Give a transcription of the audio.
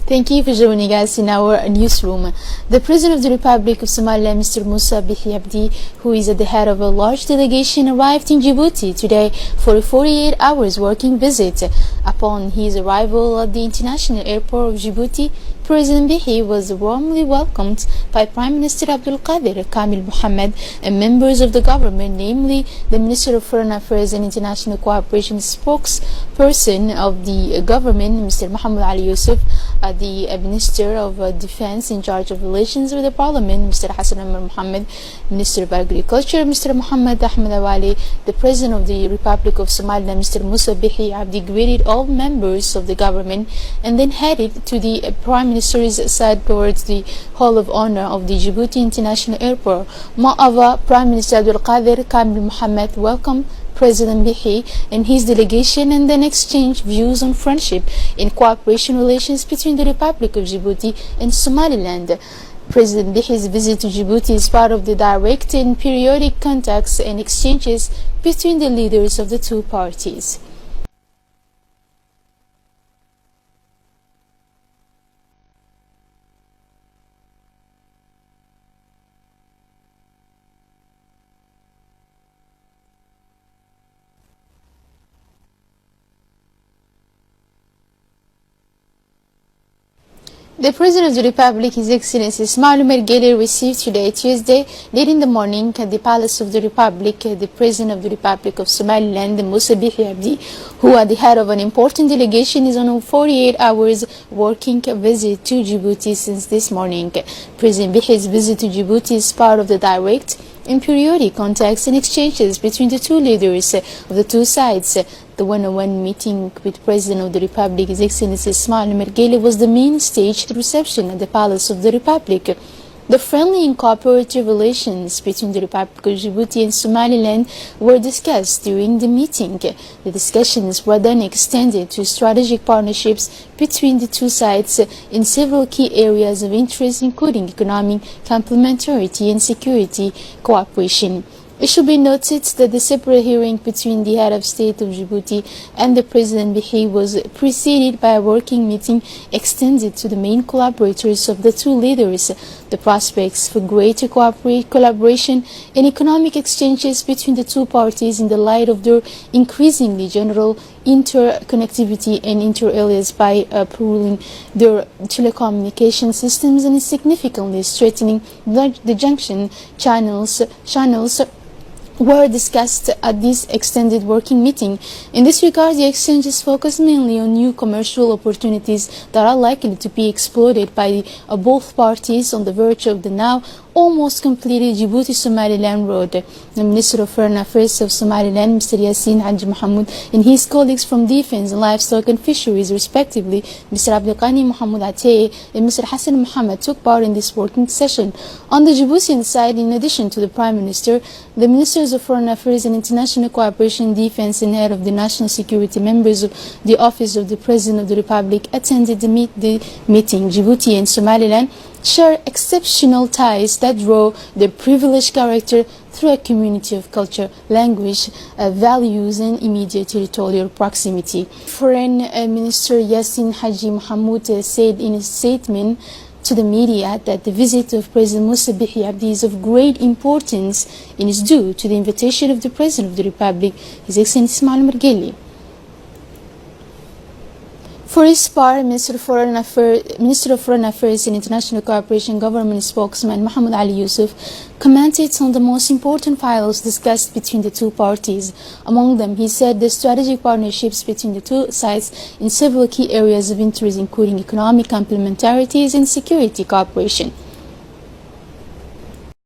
Thank you for joining us in our newsroom. The President of the Republic of Somaliland, Mr. Musa Bihi Abdi, who is at the head of a large delegation, arrived in Djibouti today for a 48 hours working visit. Upon his arrival at the international airport of Djibouti, President Bihi was warmly welcomed by Prime Minister Abdul Qadir Kamil Mohammed and members of the government, namely the Minister of Foreign Affairs and International Cooperation spokesperson of the government, Mr. Mohammed Ali Yusuf, the Minister of Defense in charge of relations with the Parliament, Mr. Hassan Omar Mohammed, Minister of Agriculture, Mr. Mohammed Ahmed Awali, the President of the Republic of Somaliland, Mr. Musa Bihi Abdi, greeted all members of the government and then headed to the Prime Minister's side towards the Hall of Honor of the Djibouti International Airport. Moreover, Prime Minister Abdul Qadir Kamil Mohammed welcomed President Bihi and his delegation and then exchanged views on friendship and cooperation relations between the Republic of Djibouti and Somaliland. President Bihi's visit to Djibouti is part of the direct and periodic contacts and exchanges between the leaders of the two parties. The President of the Republic, His Excellency Ismail Omar Guelleh, received today, Tuesday, late in the morning, at the Palace of the Republic, the President of the Republic of Somaliland, Musa Bihi Abdi, who at the head of an important delegation is on a 48 hours working visit to Djibouti since this morning. President Bihi's visit to Djibouti is part of the direct and periodic contacts and exchanges between the two leaders of the two sides. The one-on-one meeting with President of the Republic, His Excellency Ismail Omar Guelleh, was the main stage reception at the Palace of the Republic. The friendly and cooperative relations between the Republic of Djibouti and Somaliland were discussed during the meeting. The discussions were then extended to strategic partnerships between the two sides in several key areas of interest, including economic complementarity and security cooperation. It should be noted that the separate hearing between the head of state of Djibouti and the President Bihi was preceded by a working meeting extended to the main collaborators of the two leaders. The prospects for greater collaboration and economic exchanges between the two parties in the light of their increasingly general interconnectivity and inter alia by pooling their telecommunication systems and significantly strengthening the junction channels were discussed at this extended working meeting. In this regard, the exchanges focused mainly on new commercial opportunities that are likely to be exploited by both parties on the verge of the now almost completed Djibouti-Somaliland road. The Minister of Foreign Affairs of Somaliland, Mr. Yassin Haji Mohamud, and his colleagues from Defense and Livestock and Fisheries, respectively, Mr. Abdul Qani Mohamud Ateye and Mr. Hassan Mohammed, took part in this working session. On the Djiboutian side, in addition to the Prime Minister, the Ministers of Foreign Affairs and International Cooperation, Defense, and Head of the National Security, members of the Office of the President of the Republic, attended the meeting. Djibouti and Somaliland share exceptional ties that draw their privileged character through a community of culture, language, values, and immediate territorial proximity. Foreign Minister Yassin Haji Mohamud said in a statement to the media that the visit of President Musa Bihi Abdi is of great importance and is due to the invitation of the President of the Republic, His Excellency Ismail Omar Guelleh. For his part, Minister of Foreign Affairs and International Cooperation Government spokesman Mohammed Ali Yusuf commented on the most important files discussed between the two parties. Among them, he said the strategic partnerships between the two sides in several key areas of interest, including economic complementarities and security cooperation.